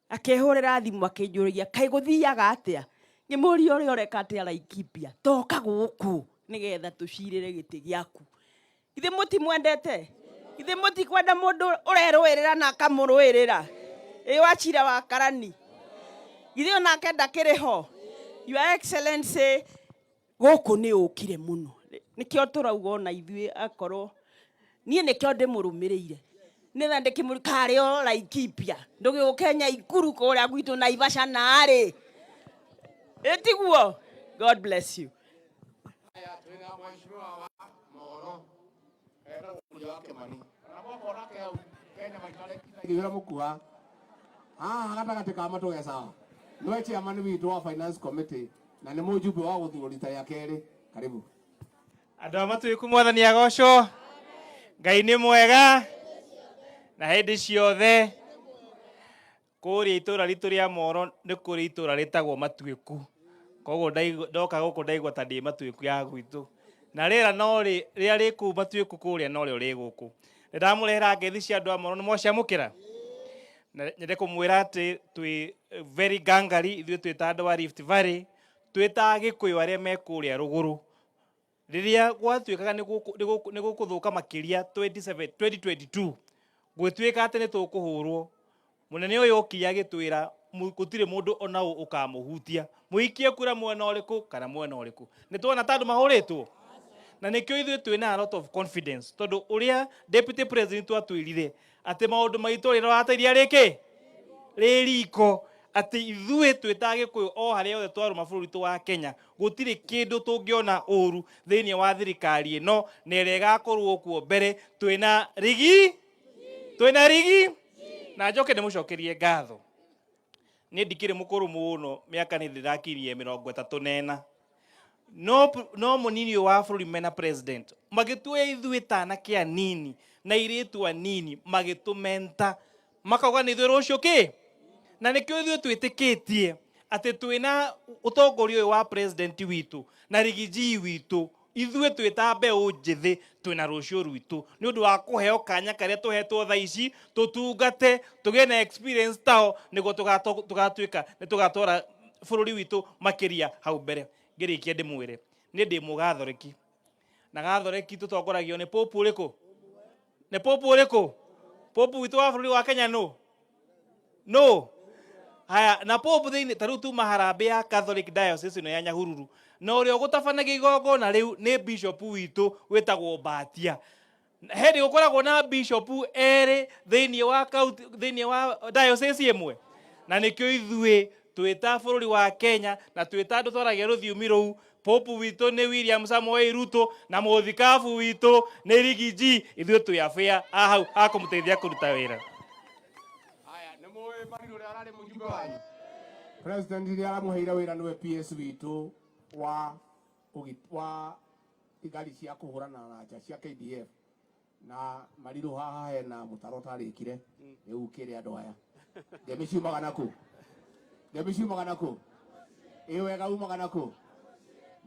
akehorera thimu akinjuria kai guthiaga atia ngimuri uri oreka atia Laikipia toka guku nigetha tucirire giti giaku ithe muti mwendete ithe muti kwenda mundu urerwirira na akamurwirira wachira wa karani ithe ona kenda kiriho Your Excellency guku ni ukire muno nikio turauga ona ithuĩ akorwo niĩ nikio ndimurumĩrĩire nĩtha ndĩkĩmũrĩ o Laikipia ndũgĩũkenya ikuru kũrĩa gwitũ Naivasha narĩ ĩtiguo. God bless you. Gatagatĩ ka matũge sawa nĩwe chairman witũ wa finance committee na nĩ mũjumbe wa gũthurwo rita ya kerĩ. Karibu. Andũ amatuĩku mwathani agocwo. Ngai nĩ mwega na hĩndĩ ciothe. Kũrĩa itũra ritũ rĩa Moro nĩ kũrĩ itũra rĩtagwo Matuĩku. Koguo ndoka gũkũ ndaigua ta ndĩ Matuĩku ya gwitũ. Na rĩera no rĩrĩa rĩ kũu Matuĩku kũrĩa no rĩo rĩ gũkũ. Ndamũrehera ngethi cia andũ a Moro nĩ mwacamũkĩra. Nyende kũmwĩra atĩ twĩ very gangari ithuĩ twĩ ta andũ a Rift Valley twĩ ta Gĩkũyũ arĩa me kũrĩa rũgũrũ. Rĩrĩa gwatuĩkaga nĩ gũkũthũka makĩria 2022 gwĩtuĩka atĩ nĩ tũkũhũrwo mũnene ũyũ ũkĩya gĩtwĩra gũtirĩ mũndũ ona ũkamũhutia mũikie kura mwena ũrĩkũ kana mwena ũrĩkũ nĩ tuona ta andũ mahũrĩtwo na nĩkĩo ithuĩ twĩna a lot of confidence tondũ ũrĩa deputy president atwĩrire atĩ maũndũ maitũ rĩrateithia rĩkĩ rĩriko atĩ ithuĩ twĩta Gĩkũyũ o harĩa othe twarũma bũrũri wa Kenya gũtirĩ kĩndũ tũngĩona ũru thĩinĩ wa thirikari ĩno na ĩrĩa ĩgakorwo kuo mbere twĩna rigi na njoke ndĩmũcokerie ngatho. Niĩ ndikĩrĩ mũkũrũ mũno mĩaka nĩ ndĩrakirie 34 no mũnini wa bũrũri mena president magĩtuoya ithuĩ ta anake anini na airĩtu anini magĩtũmenta makauga nĩ ithuĩ rũciũ kĩ na nĩkĩo ithuĩ twĩtĩkĩtie atĩ twĩna ũtongoria ũyũ wa president witũ na Rigiji witũ ithuĩ twĩta mbeũ njĩthĩ twĩna rũciũ rwitũ nĩ ũndũ wa kũheo kanya karĩa tũhetwo thaa ici tũtungate tũgĩe na experience tao nĩguo tũgatuĩka nĩ tũgatwara bũrũri witũ makĩria hau mbere. Ngĩrĩkia ndĩmwĩre niĩ ndĩ mũgathoreki na gathoreki tũtongoragio nĩ popu ũrĩkũ popu witũ wa bũrũri wa Kenya no haya na popu thĩinĩ ta rĩu tuma harambĩ ya Catholic Diocese ĩno ya Nyahururu na ũrĩa ũgũtabanagia igongona rĩu nĩ bishop witũ wĩtagwo Mbatia. Hĩndĩ gũkoragwo na bishop erĩ thĩinĩ wa diocese ĩmwe na nĩkĩo ithuĩ twĩta bũrũri wa Kenya na twĩta andũ twaragia rũthiomi rũu. Popu witũ nĩ William Samoei Ruto na mũthikabu witũ nĩ Rigiji ithuĩ twĩ afĩa hau akũmũteithia kũruta wĩra. President ndiye aramuheire wira niwe PS witũ wa igari cia kuhurana na nja cia KDF na mariru haha hena mutaro tarĩkire rĩu kĩrĩ andũ aya ndemiciumaga naku wega umaga naku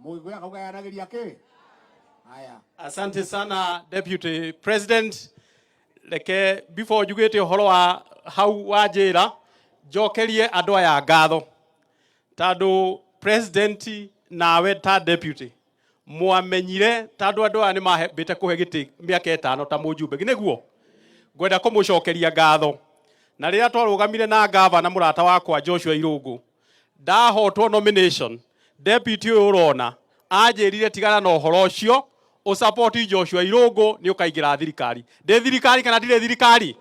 mũgĩkũyũ akaugayanagĩria kĩ haya. Asante sana Deputy President. Reke before njugĩte ũhoro wa hau wa njĩra njokerie andũ aya ngatho tondũ president nawe ta deputy mwamenyire tondũ andũ aya nĩ mahembĩte kũhe gĩtĩ mĩaka 5 ta mũjumbe nĩguo ngwenda kũmũcokeria ngatho na rĩrĩa twarũgamire na gavana mũrata wakwa Joshua Irũngũ ndahotwo nomination deputy ũyũ ũrona anjĩrire tigana na ũhoro ũcio ũsupport Joshua Irũngũ nĩ ũkaingĩra thirikari. Ndĩ thirikari kana ndirĩ thirikari?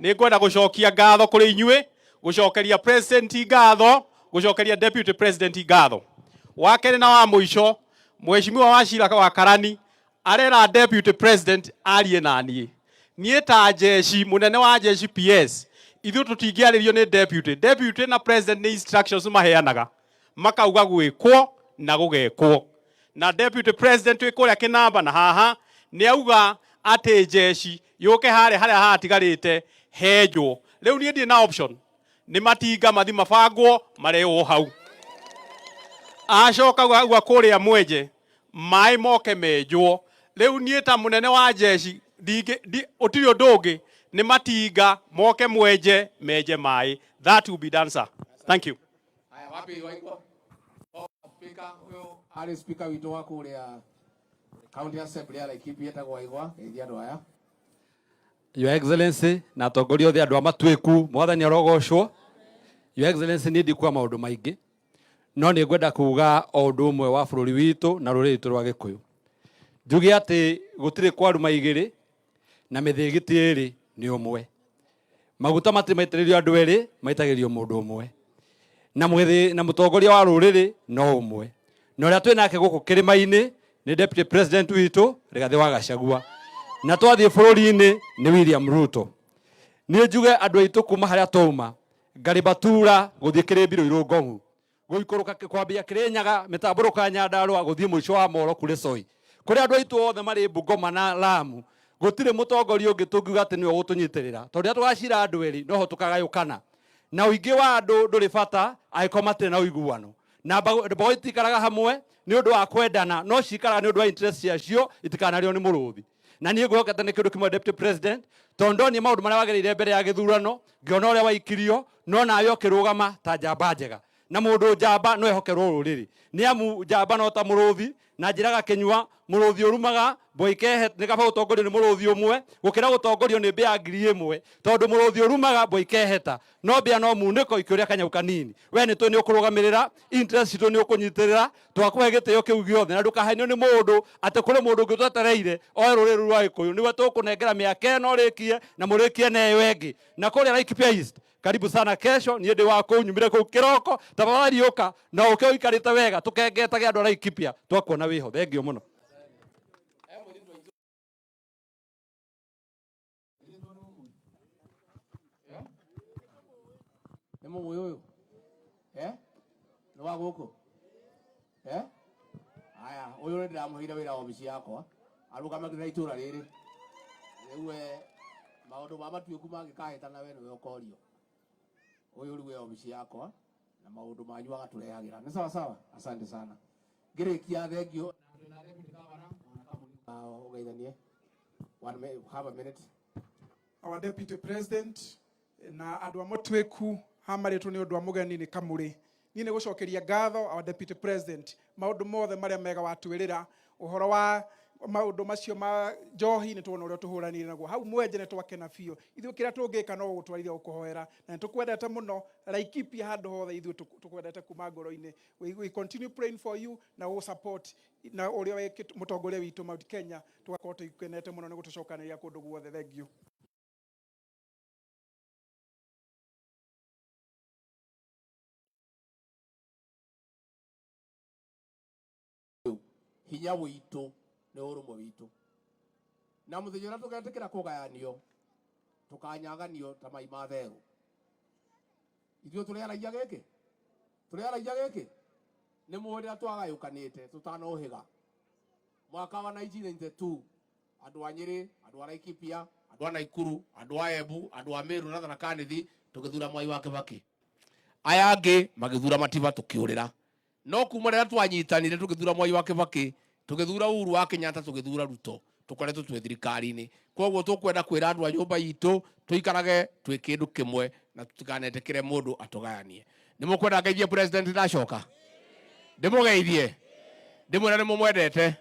Nĩ ngwenda gũcokia ngatho kũrĩ inyuĩ, gũcokeria president ngatho, gũcokeria deputy president ngatho. Wa kerĩ na wa mũico mheshimiwa Wachira wa Karani arera deputy president arie na niĩ ta jeshi mũnene wa jeshi PS ithuĩ tũtingĩarĩrio nĩ deputy na president nĩ instructions maheanaga makauga gwĩkwo na gũgekwo na deputy president wĩ kũrĩa Kĩnamba na haha nĩ auga atĩ jeshi yũke harĩa hatigarĩte henjwo riu nie ndie na option ni matinga mathi mabangwo mareo hau acoka gwa kuria mwenje mai moke menjwo riu nie ta munene wa jeshi utiri ndungi ni matinga moke mwenje menje mai. That will be done, sir. Thank you. Haya, wapi waiko? Speaker huyo ali speaker wito wako ulia county assembly ya Laikipia etagwo Waigwa geithia andu aya. Your Excellency na atongoria othe andu amatweku mwathani arogocwo. Your Excellency ni ndikwa maundu maingi no ni ngwenda kuga o undu umwe wa bururi witu na ruriri rwa Gikuyu. Njuge ati gutire kwaruma igiri na mithigiti iri ni umwe. Maguta mati maitiririo andu eri maitagirio mundu umwe. Na mutongoria wa ruriri no umwe. Na uria twi nake guku kirima-ini ni Deputy President witu Rigathi wa Gachagua. Na twathie bururi-ini ni William Ruto. Ni njuge andu aitu kuma haria twauma Ngaribatura guthie Kirimbiru Irungongu guikuruka kwambia Kirinyaga mitamburuka Nyandarua guthie muico wa Moro kuri Soi kuri andu aitu othe mari Bungoma na Lamu gutire mutongoria ungi tungiuga ati niwe gutunyitirira tondu ria tugacira andu eri noho tukagayukana na uingi wa andu nduri bata aiko matire na uiguano na mbago itikaraga hamwe ni undu wa kwendana no cikaraga ni undu wa interest ciacio itikanario ni muruthi na nie ngwokete ni kindu kimwe Deputy President tondo ni maundu maria wagereire mbere ya githurano ngiona uria waikirio no nayo ukirugama ta njamba njega na mundu njamba no ehokerwo ruriri ni amu njamba no ta muruthi na njiraga kinywa muruthi urumaga boikehe ni kaba utongorio ni muruthi umwe gukira utongorio ni mbia ngiri imwe tondu muruthi urumaga boikeheta no mbia no muniko ikiuria kanyau kanini we ni tu ni ukurugamirira interest tu ni ukunyitirira twakuhe gitio kiu giothe na ndukahainio ni mundu ati kuri mundu ungi twetereire oe ruriri rwa Gikuyu niwe tukunengera miaka ino rikie na murikie neyo engi na kuria Laikipia East. Karibu sana kesho ni ndi wako nyumire ku kiroko tafadhali uka na uke uikarite wega tukengetage andu Laikipia twakuona wiho thengio muno. Nemo uyu no waguko aya uyu ni ndamuhire wira obici yakwa arugama kira itura riri riwe maundu ma matuiku mangikahitana we niwe ukorio uyu riwe obici yakwa na maundu manyu agaturehagira ni sawa sawa. Asante sana ngirikia thengio na deputy governor ugeithanie have a minute. Our Deputy President na andu amotweku hamaritwo ni undu amugeni ni kamuri ni gucokeria ngatho our Deputy President maundu mothe maria mega watwirira uhoro wa maundu macio ma njohi ni tuona uria tuhuranire naguo hau mwenje ni twakena biu ithu kira tungika no gutwarithia gukuhoera na tukwendete muno Laikipia handu hothe ithu tukwendete kuma ngoro-ini. We continue praying for you na we support na uria mutongoria witu Mount Kenya tugakorwo tukenete muno ni gutucokaniria kundu guothe. Thank you. Hinya witu ni urumwe witu na muthenya uria tugetikira kugayanio tukanyaganio ta mai matheru ithuĩ tũrĩaragia gĩkĩ nĩ mũhĩrĩga twagayũkanĩte tũtanohĩga mwaka wa 1992 andũ a Nyĩrĩ andũ a Laikipia andũ a Naikuru andũ a Embu andũ a Meru na Tharaka Nithi tũgĩthura Mwai wa Kĩbakĩ aya angĩ magĩthura Matiba tũkĩũrĩra no kuma rĩrĩa twanyitanire tũgĩthura Mwai wa Kĩbakĩ tũgĩthura Uhuru wa Kenyatta tũgĩthura Ruto tukoretwo twĩ thirikari-inĩ koguo tũkwenda kwĩra andũ a nyũmba itũ tũikarage twĩ kĩndũ kĩmwe na tũtikanetekere mũndũ atũgayanie. Nĩ mũkwenda ngeithie president ndacoka ndĩmũgeithie ndĩmwĩra nĩ mũmwendete